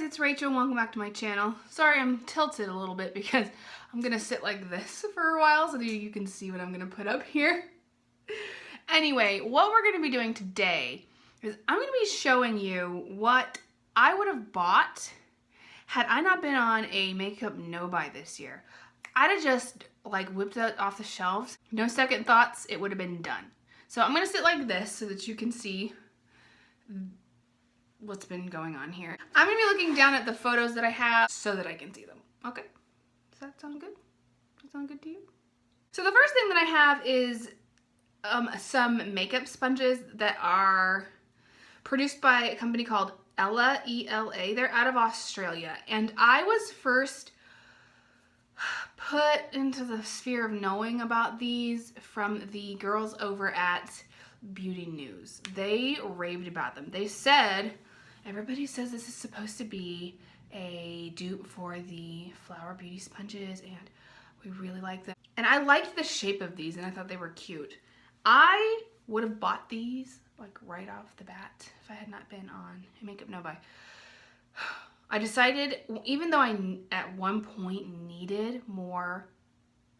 it's Rachel and welcome back to my channel. Sorry, I'm tilted a little bit because I'm gonna sit like this for a while so that you can see what I'm gonna put up here. Anyway, what we're gonna be doing today is I'm gonna be showing you what I would have bought had I not been on a makeup no-buy this year. I'd have just like whipped that off the shelves. No second thoughts, it would have been done. So I'm gonna sit like this so that you can see what's been going on here. I'm gonna be looking down at the photos that I have so that I can see them. Okay, does that sound good? Does that sound good to you? So the first thing that I have is some makeup sponges that are produced by a company called Ela, E-L-A. They're out of Australia. And I was first put into the sphere of knowing about these from the girls over at Beauty News. They raved about them. They said, everybody says this is supposed to be a dupe for the Flower Beauty sponges and we really like them. And I liked the shape of these and I thought they were cute. I would have bought these like right off the bat if I had not been on a makeup no-buy. I decided, even though I at one point needed more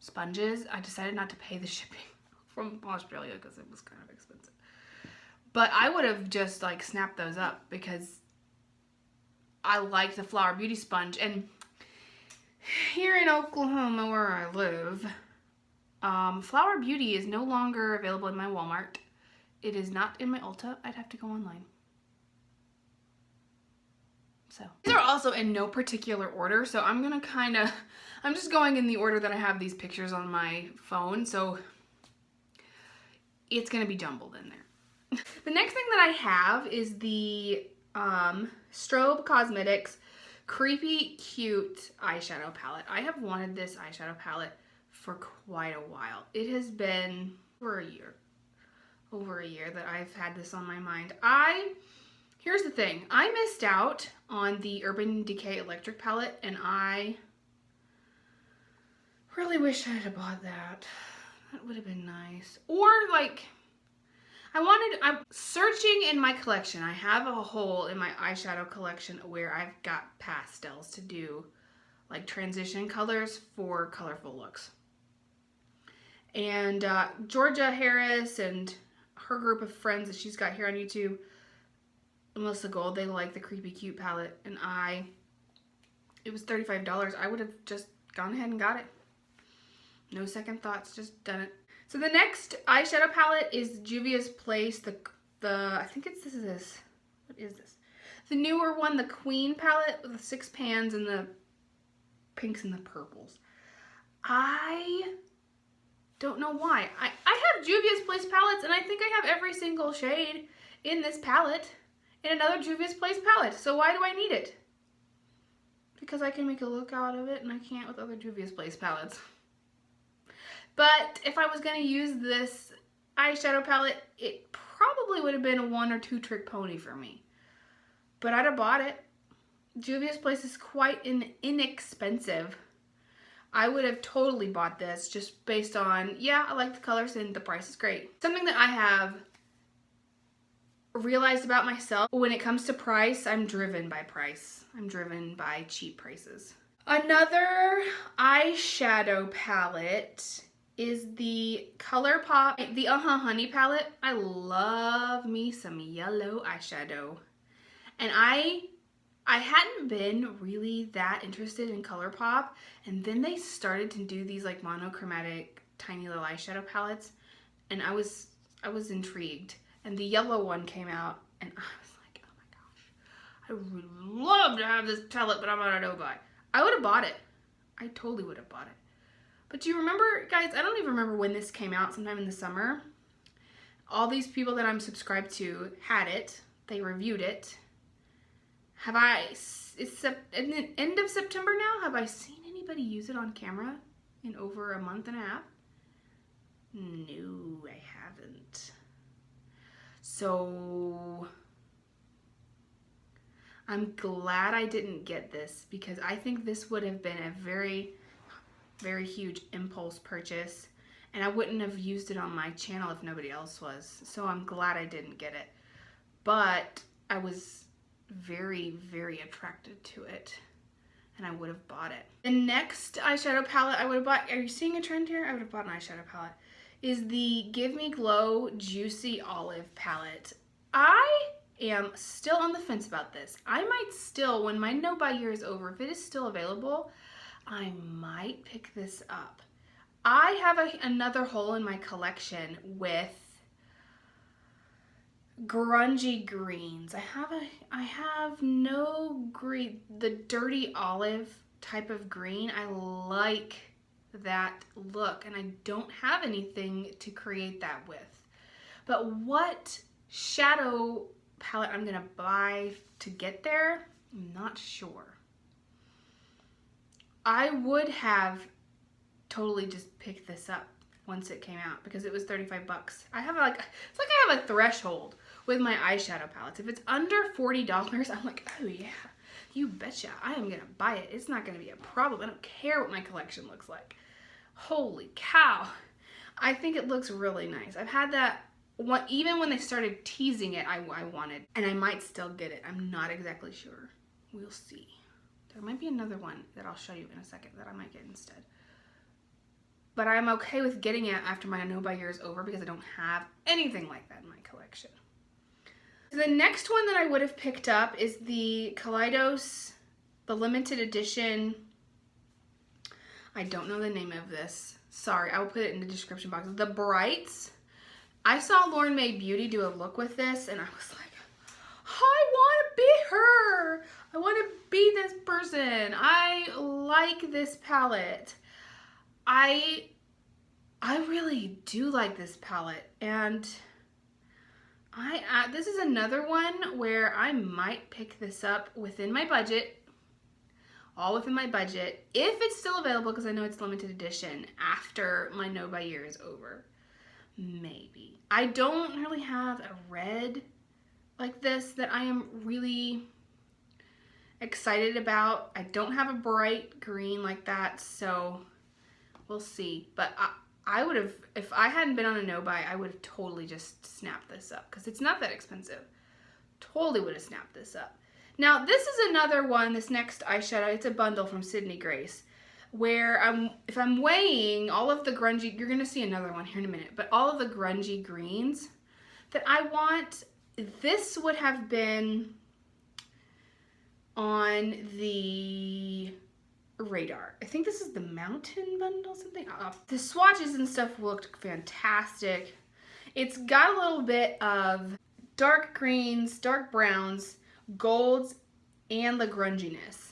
sponges, I decided not to pay the shipping from Australia because it was kind of expensive. But I would have just like snapped those up because I like the Flower Beauty sponge. And here in Oklahoma where I live, Flower Beauty is no longer available in my Walmart. It is not in my Ulta. I'd have to go online. So these are also in no particular order, so I'm just going in the order that I have these pictures on my phone, so it's gonna be jumbled in there. The next thing that I have is the Strobe Cosmetics Creepy Cute eyeshadow palette. I have wanted this eyeshadow palette for quite a while. It has been over a year that I've had this on my mind. Here's the thing, I missed out on the Urban Decay Electric palette and I really wish I had bought that. That would have been nice. Or like, I'm searching in my collection. I have a hole in my eyeshadow collection where I've got pastels to do like transition colors for colorful looks. And Georgia Harris and her group of friends that she's got here on YouTube, Melissa Gold, they like the Creepy Cute palette, and it was $35. I would have just gone ahead and got it. No second thoughts, just done it. So the next eyeshadow palette is Juvia's Place, I think it's this. What is this? The newer one, the Queen palette with the 6 pans and the pinks and the purples. I don't know why. I have Juvia's Place palettes, and I think I have every single shade in this palette in another Juvia's Place palette. So why do I need it? Because I can make a look out of it, and I can't with other Juvia's Place palettes. But if I was going to use this eyeshadow palette, it probably would have been a 1 or 2 trick pony for me. But I'd have bought it. Juvia's Place is quite inexpensive. I would have totally bought this just based on, yeah, I like the colors and the price is great. Something that I have realized about myself, when it comes to price, I'm driven by price. I'm driven by cheap prices. Another eyeshadow palette is the Colourpop, the Honey palette. I love me some yellow eyeshadow. And I hadn't been really that interested in Colourpop, and then they started to do these like monochromatic tiny little eyeshadow palettes, and I was intrigued. And the yellow one came out, and I was like, oh my gosh, I would love to have this palette, but I'm on a no-buy. I would have bought it. I totally would have bought it. But do you remember, guys, I don't even remember when this came out, sometime in the summer. All these people that I'm subscribed to had it. They reviewed it. It's the end of September now. Have I seen anybody use it on camera in over a month and a half? No, I haven't. So I'm glad I didn't get this because I think this would have been a very, very huge impulse purchase and I wouldn't have used it on my channel if nobody else was. So I'm glad I didn't get it. But I was very, very attracted to it. And I would have bought it. The next eyeshadow palette I would have bought, are you seeing a trend here? I would have bought an eyeshadow palette, is the Give Me Glow Juicy Olive palette. I am still on the fence about this. I might still, when my no buy year is over, if it is still available, I might pick this up. I have another hole in my collection with grungy greens. I have no green, the dirty olive type of green. I like that look and I don't have anything to create that with. But what shadow palette I'm gonna buy to get there, I'm not sure. I would have totally just picked this up once it came out because it was 35 bucks. I have like, it's like I have a threshold with my eyeshadow palettes. If it's under $40, I'm like, oh yeah, you betcha, I am gonna buy it. It's not gonna be a problem. I don't care what my collection looks like. Holy cow. I think it looks really nice. I've had that one, even when they started teasing it, I wanted, and I might still get it. I'm not exactly sure. We'll see. There might be another one that I'll show you in a second that I might get instead. But I'm okay with getting it after my no buy year is over because I don't have anything like that in my collection. So the next one that I would have picked up is the Kaleidos, the limited edition. I don't know the name of this. Sorry, I will put it in the description box. The Brights. I saw Lauren Mae Beauty do a look with this and I was like, I want to be her. I want to be this person. I like this palette. I really do like this palette, and this is another one where I might pick this up within my budget, all within my budget, if it's still available, because I know it's limited edition after my no buy year is over. Maybe. I don't really have a red like this that I am really excited about. I don't have a bright green like that, so we'll see. But I would have, if I hadn't been on a no buy, I would have totally just snapped this up because it's not that expensive. Totally would have snapped this up. Now this is another one, this next eyeshadow, it's a bundle from Sydney Grace, where if I'm weighing all of the grungy, you're gonna see another one here in a minute, but all of the grungy greens that I want, this would have been on the radar. I think this is the Mountain bundle, something. The swatches and stuff looked fantastic. It's got a little bit of dark greens, dark browns, golds, and the grunginess.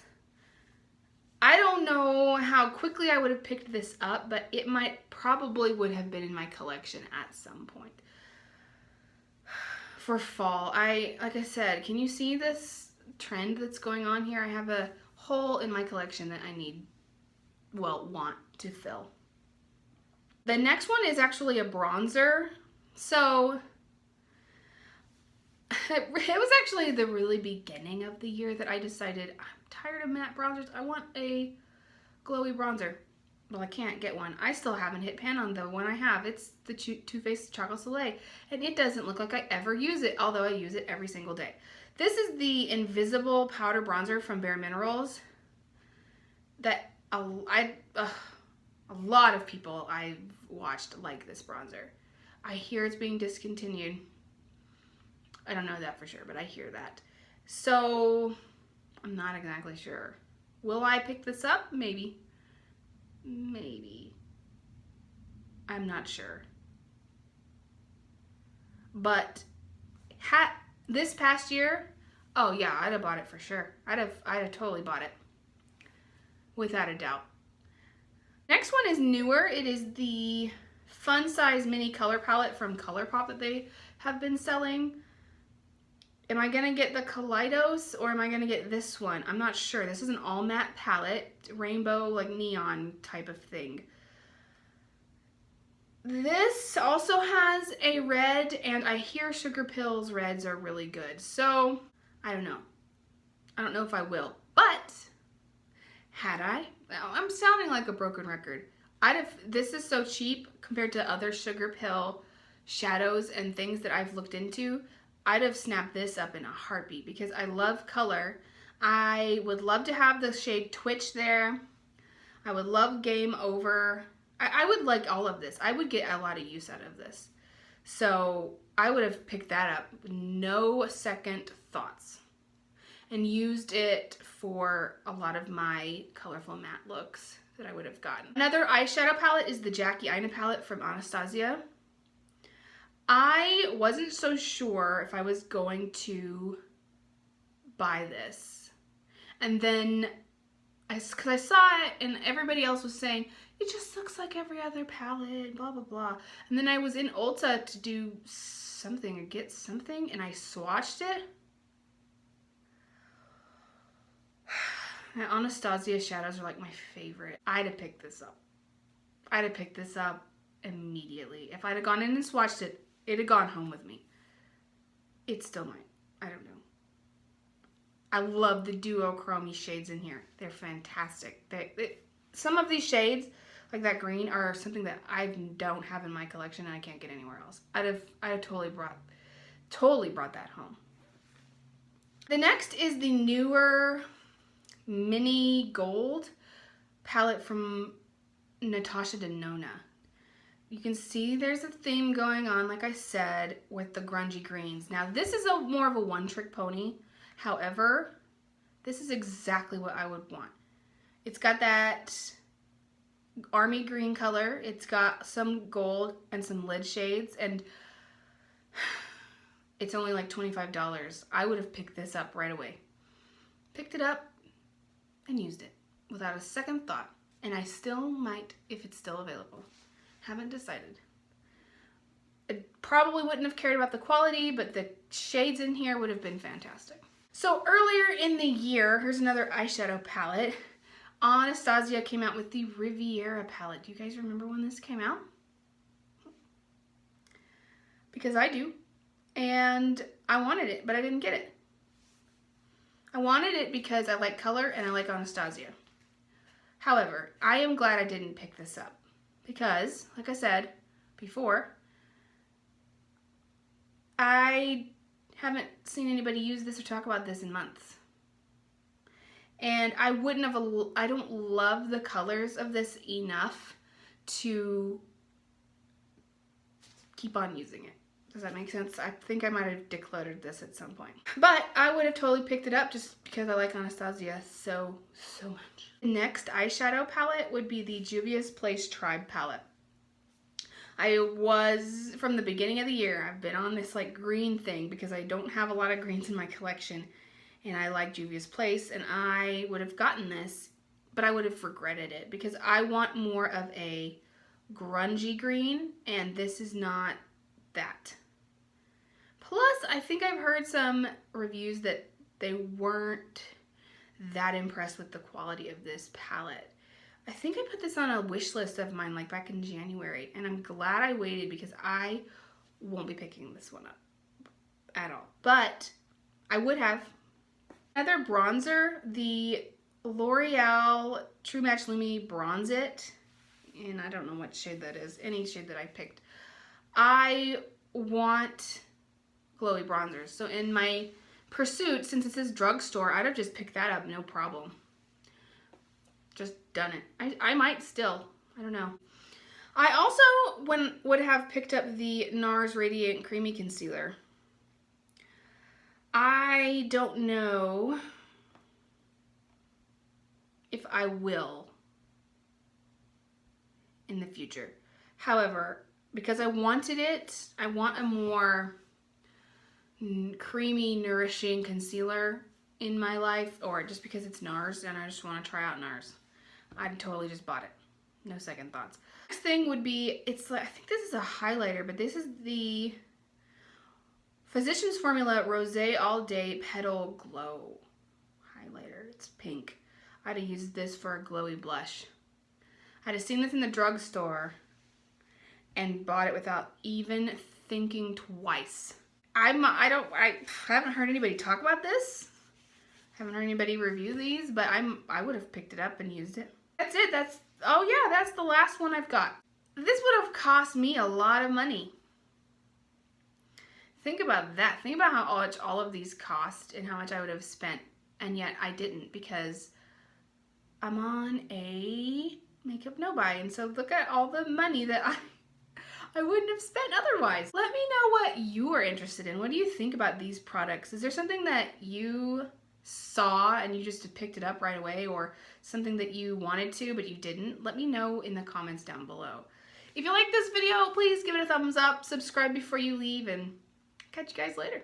I don't know how quickly I would have picked this up, but it probably would have been in my collection at some point. For fall, like I said, can you see this trend that's going on here? I have a hole in my collection that I want to fill. The next one is actually a bronzer. So it was actually the really beginning of the year that I decided I'm tired of matte bronzers. I want a glowy bronzer. Well, I can't get one. I still haven't hit pan on the one I have. It's the Too Faced Chocolate Soleil, and it doesn't look like I ever use it, although I use it every single day. This is the Invisible Powder Bronzer from Bare Minerals that a lot of people I've watched like this bronzer. I hear it's being discontinued. I don't know that for sure, but I hear that. So I'm not exactly sure. Will I pick this up? Maybe. Maybe. I'm not sure. But this past year, oh yeah, I'd have bought it for sure. I'd have totally bought it. Without a doubt. Next one is newer. It is the Fun Size Mini Color Palette from Colourpop that they have been selling. Am I gonna get the Kaleidos or am I gonna get this one? I'm not sure. This is an all matte palette, rainbow, like neon type of thing. This also has a red, and I hear Sugarpill's reds are really good. So, I don't know. I don't know if I will, but had I? I'm sounding like a broken record. This is so cheap compared to other Sugarpill shadows and things that I've looked into. I'd have snapped this up in a heartbeat because I love color. I would love to have the shade Twitch there. I would love Game Over. I would like all of this. I would get a lot of use out of this. So I would have picked that up, no second thoughts, and used it for a lot of my colorful matte looks that I would have gotten. Another eyeshadow palette is the Jackie Aina palette from Anastasia. I wasn't so sure if I was going to buy this. And then, because I saw it and everybody else was saying, it just looks like every other palette, blah, blah, blah. And then I was in Ulta to do something or get something, and I swatched it. Now, Anastasia shadows are like my favorite. I'd have picked this up. I'd have picked this up immediately. If I'd have gone in and swatched it, it'd have gone home with me. It still might. I don't know. I love the duochrome shades in here. They're fantastic. Some of these shades, like that green, are something that I don't have in my collection and I can't get anywhere else. I'd have totally brought that home. The next is the newer mini gold palette from Natasha Denona. You can see there's a theme going on, like I said, with the grungy greens. Now this is more of a one-trick pony. However, this is exactly what I would want. It's got that army green color. It's got some gold and some lid shades, and it's only like $25. I would have picked this up right away. Picked it up and used it without a second thought. And I still might if it's still available. Haven't decided. I probably wouldn't have cared about the quality, but the shades in here would have been fantastic. So earlier in the year, here's another eyeshadow palette. Anastasia came out with the Riviera palette. Do you guys remember when this came out? Because I do. And I wanted it, but I didn't get it. I wanted it because I like color and I like Anastasia. However, I am glad I didn't pick this up. Because, like I said before, I haven't seen anybody use this or talk about this in months. And I don't love the colors of this enough to keep on using it. Does that make sense? I think I might have decluttered this at some point. But I would have totally picked it up just because I like Anastasia so much. The next eyeshadow palette would be the Juvia's Place Tribe palette. From the beginning of the year, I've been on this like green thing because I don't have a lot of greens in my collection. And I like Juvia's Place, and I would have gotten this, but I would have regretted it because I want more of a grungy green, and this is not that. Plus, I think I've heard some reviews that they weren't that impressed with the quality of this palette. I think I put this on a wish list of mine like back in January, and I'm glad I waited because I won't be picking this one up at all. But I would have. Another bronzer, the Loreal True Match Lumi Bronze It, and I don't know what shade that is, any shade that I picked. I want glowy bronzers, so in my pursuit, since it says drugstore, I'd have just picked that up, no problem. Just done it. I might still, I don't know. I also would have picked up the NARS Radiant Creamy Concealer. I don't know if I will in the future. However, because I wanted it, I want a more creamy, nourishing concealer in my life, or just because it's NARS and I just want to try out NARS. I totally just bought it. No second thoughts. Next thing would be, it's like, I think this is a highlighter, but this is the Physicians Formula Rosé All Day Petal Glow highlighter. It's pink. I'd have used this for a glowy blush. I'd have seen this in the drugstore and bought it without even thinking twice. I haven't heard anybody talk about this. Haven't heard anybody review these, but I would have picked it up and used it. That's it. That's the last one I've got. This would have cost me a lot of money. Think about that. Think about how much all of these cost and how much I would have spent, and yet I didn't because I'm on a makeup no buy. And so look at all the money that I wouldn't have spent otherwise. Let me know what you are interested in. What do you think about these products? Is there something that you saw and you just picked it up right away, or something that you wanted to but you didn't? Let me know in the comments down below. If you like this video, please give it a thumbs up, subscribe before you leave, and catch you guys later.